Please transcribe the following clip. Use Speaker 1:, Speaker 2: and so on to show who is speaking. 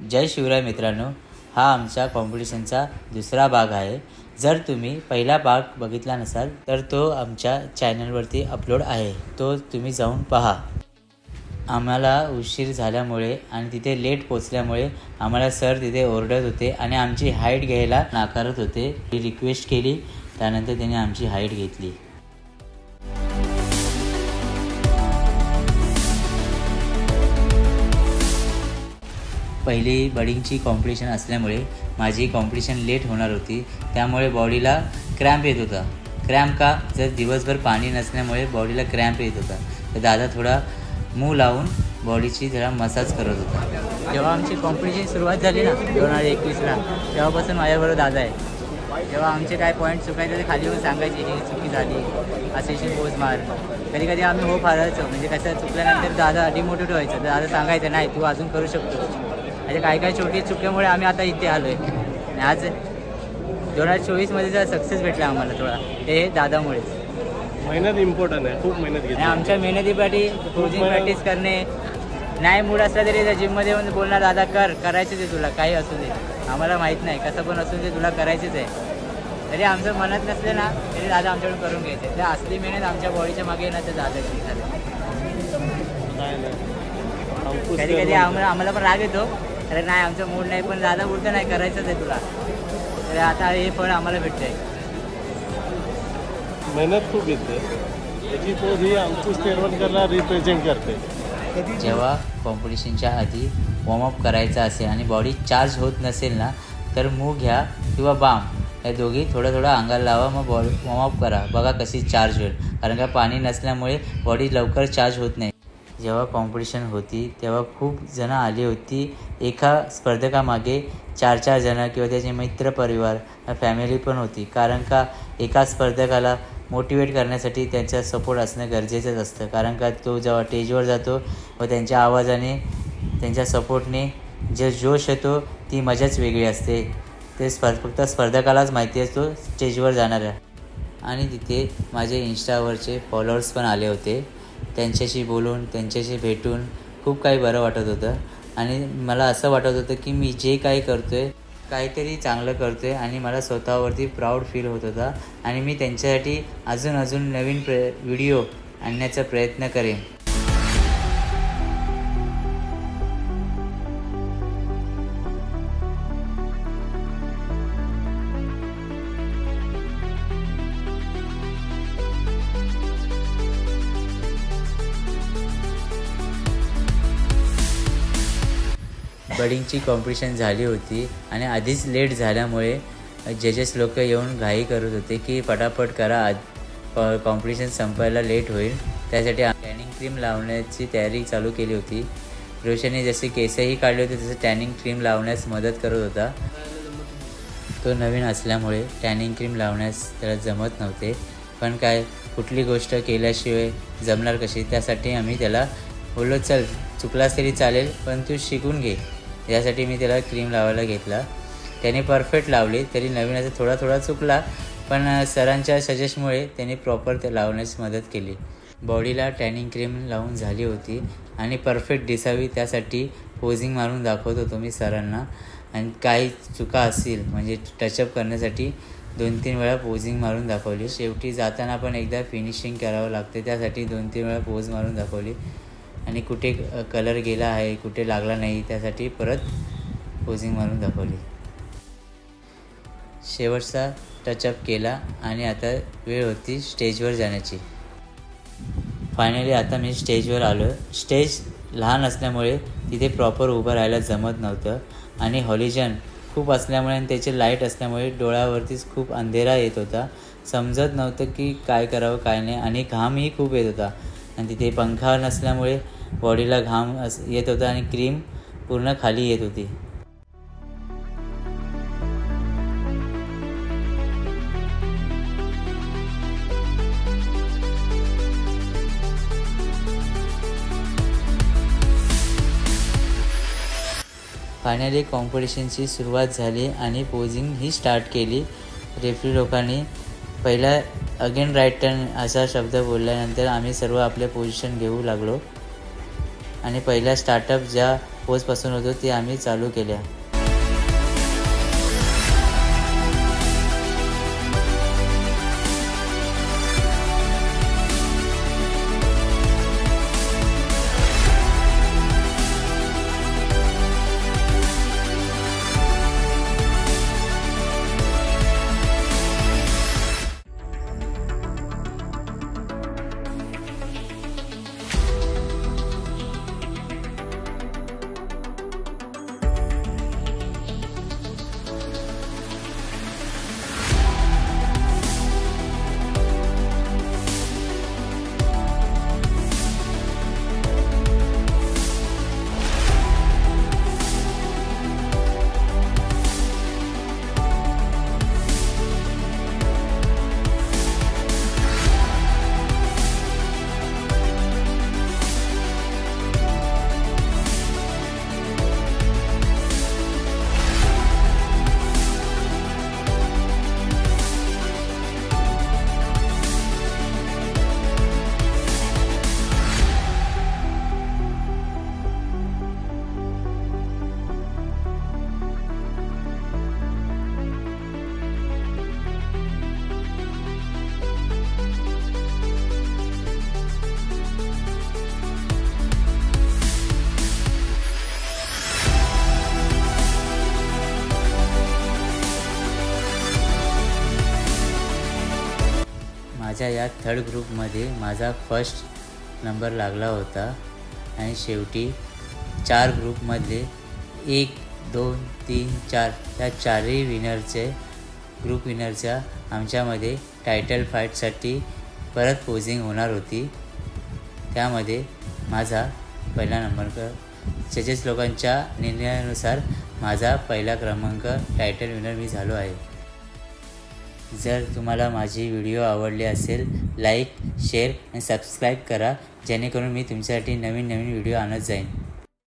Speaker 1: जय शिवराय मित्रांनो, हा आमच्या कॉम्पिटिशनचा दुसरा भाग आहे। जर तुम्ही पहिला भाग बघितला नसाल तर तो आमच्या चॅनलवरती अपलोड आहे, तो तुम्ही जाऊन पहा। आम्हाला उशीर झाल्यामुळे आणि तिथे लेट पोहोचल्यामुळे आम्हाला सर तिथे ओरडत होते आणि आमची हाईट घ्यायला नाकारत होते। ती रिक्वेस्ट केली, त्यानंतर त्यांनी आमची हाईट घेतली। पहिली बडिंगची कॉम्पिटिशन असल्यामुळे माझी कॉम्पिटिशन लेट होणार होती, त्यामुळे बॉडीला क्रॅम्प येत होता। क्रॅम्प का? जर दिवसभर पाणी नसल्यामुळे बॉडीला क्रॅम्प येत होता। तर दादा थोडा मूग लावून बॉडीची जरा मसाज करत होता। जेव्हा आमची कॉम्पिटिशन सुरुवात झाली ना 2021ला, तेव्हापासून माझ्याबरोबर दादा आहे। जेव्हा आमचे काय पॉईंट चुकायचे ते खाली येऊन सांगायचे, ही चुकी झाली, अशी पोज मार। कधी कधी आम्ही हो फारायचो, म्हणजे कसं चुकल्यानंतर दादा डिमोटिवेट व्हायचं, तर दादा सांगायचं नाही तू अजून करू शकतो। म्हणजे काही छोटी चुकीमुळे आम्ही आता इथे आलो आहे आणि आज 2024मध्ये जर सक्सेस भेटला आम्हाला थोडा, ते दादामुळेच।
Speaker 2: मेहनत इम्पॉर्टंट आहे, खूप मेहनत घेतली।
Speaker 1: आमच्या मेहनतीसाठी पोजिंग प्रॅक्टिस करणे, नाही मूड असला तरी त्या जिममध्ये येऊन बोलणार दादा करायचंच आहे तुला, काही असू दे, आम्हाला माहीत नाही कसं पण असू दे, तुला करायचंच आहे। तरी आमचं मनात नसलं ना तरी दादा आमच्याकडून करून घ्यायचे। तर असली मेहनत आमच्या बॉडीच्या मागे येणार तर दादा कधी झालं। कधी कधी आम्हाला पण राग येतो, अरे नाही आमचा मूड नाही, पण दादा बोलतो नाही करायचंच आहे तुला। तर आता हे फळ आम्हाला भेटतंय।
Speaker 2: मेहनत खूप येते, याची पोज ही अंकुश तेरवणकरला रिप्रेझेंट करते।
Speaker 1: जेव्हा कॉम्पिटिशनच्या आधी वॉर्मअप करायचा असेल आणि बॉडी चार्ज होत नसेल ना, तर मूग घ्या किंवा बाम, या दोघी थोडं अंगाला लावा, मग बॉडी वॉर्मअप करा, बघा कशी चार्ज होईल। कारण का पाणी नसल्यामुळे बॉडी लवकर चार्ज होत नाही। जेव्हा कॉम्पिटिशन होती तेव्हा खूप जण आली होती, एका स्पर्धकामागे 4 जण किंवा त्याचे मित्रपरिवार, फॅमिली पण होती। कारण का एका स्पर्धकाला मोटिवेट करण्यासाठी त्यांचा सपोर्ट असणं गरजेचंच असतं। कारण का तो जेव्हा स्टेजवर जातो व त्यांच्या आवाजाने, त्यांच्या सपोर्टने जे जोश येतो, ती मजाच वेगळी असते। ते फक्त स्पर्धकालाच माहिती असतो स्टेजवर जाणार आहे। आणि तिथे माझे इंस्टावरचे फॉलोअर्स पण आले होते, त्यांच्याशी बोलून, त्यांच्याशी भेटून खूप काही बरं वाटत होतं। आणि मला असं वाटत होतं की मी जे काही करतो आहे काहीतरी चांगलं करतो आहे आणि मला स्वतःवरती प्राऊड फील होत होता। आणि मी त्यांच्यासाठी अजून नवीन व्हिडिओ आणण्याचा प्रयत्न करेन। बडिंगची कॉम्पिटिशन झाली होती आणि आधीच लेट झाल्यामुळे जजेस लोक येऊन घाई करत होते की पटापट करा, कॉम्पिटिशन संपायला लेट होईल। त्यासाठी टॅनिंग क्रीम लावण्याची तयारी चालू केली होती। रोशनने जसे केसही काढले होते तसे टॅनिंग क्रीम लावण्यास मदत करत होता। तो नवीन असल्यामुळे टॅनिंग क्रीम लावण्यास त्याला जमत नव्हते, पण काय कुठली गोष्ट केल्याशिवाय जमणार कशी, त्यासाठी आम्ही त्याला बोललो चल चुकलास तरी चालेल, पण तू शिकून घे। यासाठी मी त्याला क्रीम लावायला घेतला। त्याने परफेक्ट लावली, तरी नवीन असं थोडा चुकला, पण सरांच्या सजेशनमुळे त्याने प्रॉपर ते लावण्यास मदत केली। बॉडीला टॅनिंग क्रीम लावून झाली होती आणि परफेक्ट दिसावी त्यासाठी पोजिंग मारून दाखवत होतो मी सरांना। आणि काही चुका असतील म्हणजे टचअप करण्यासाठी 2-3 वेळा पोजिंग मारून दाखवली। शेवटी जाताना पण एकदा फिनिशिंग करावं लागते, त्यासाठी 2-3 वेळा पोज मारून दाखवली। आणि कुठे कलर गेला आहे, कुठे लागला नाही, त्यासाठी परत पोजिंग मारून दाखवली। शेवटचा टचअप केला आणि आता वेळ होती स्टेजवर जाण्याची। फायनली आता मी स्टेजवर आलो। स्टेज लहान असल्यामुळे तिथे प्रॉपर उभं राहायला जमत नव्हतं आणि हॉलिजन खूप असल्यामुळे आणि त्याचे लाईट असल्यामुळे डोळ्यावरतीच खूप अंधेरा येत होता, समजत नव्हतं की काय करावं काय नाही। आणि घामही खूप येत होता आणि तिथे पंखा नसल्यामुळे बॉडीला घाम येत होता आणि क्रीम पूर्ण खाली येत होती। फायनली कॉम्पिटिशनची सुरुवात झाली आणि पोजिंग ही स्टार्ट केली। रेफरी लोकांनी पहिला अगेन राईट टर्न असा शब्द बोलल्यानंतर आम्ही सर्व आपले पोझिशन घेऊ लागलो। आणि पहिला स्टार्टअप ज्या पोजपासून होतो ते आम्ही चालू केल्या. माझ्या या थर्ड ग्रुपमध्ये माझा फर्स्ट नंबर लागला होता आणि शेवटी 4 ग्रुपमधले 1, 2, 3, 4 या 4ही ग्रुप विनरच्या आमच्यामध्ये टायटल फाईटसाठी परत पोजिंग होणार होती. त्यामध्ये माझा पहिला नंबर जजेस लोकांच्या निर्णयानुसार माझा पहिला क्रमांक टायटल विनर मी झालो आहे. जर तुम्हाला माझी व्हिडिओ आवडली असेल लाईक, शेअर आणि सबस्क्राईब करा, जेणेकरून मी तुमच्यासाठी नवीन व्हिडिओ आणत जाईन.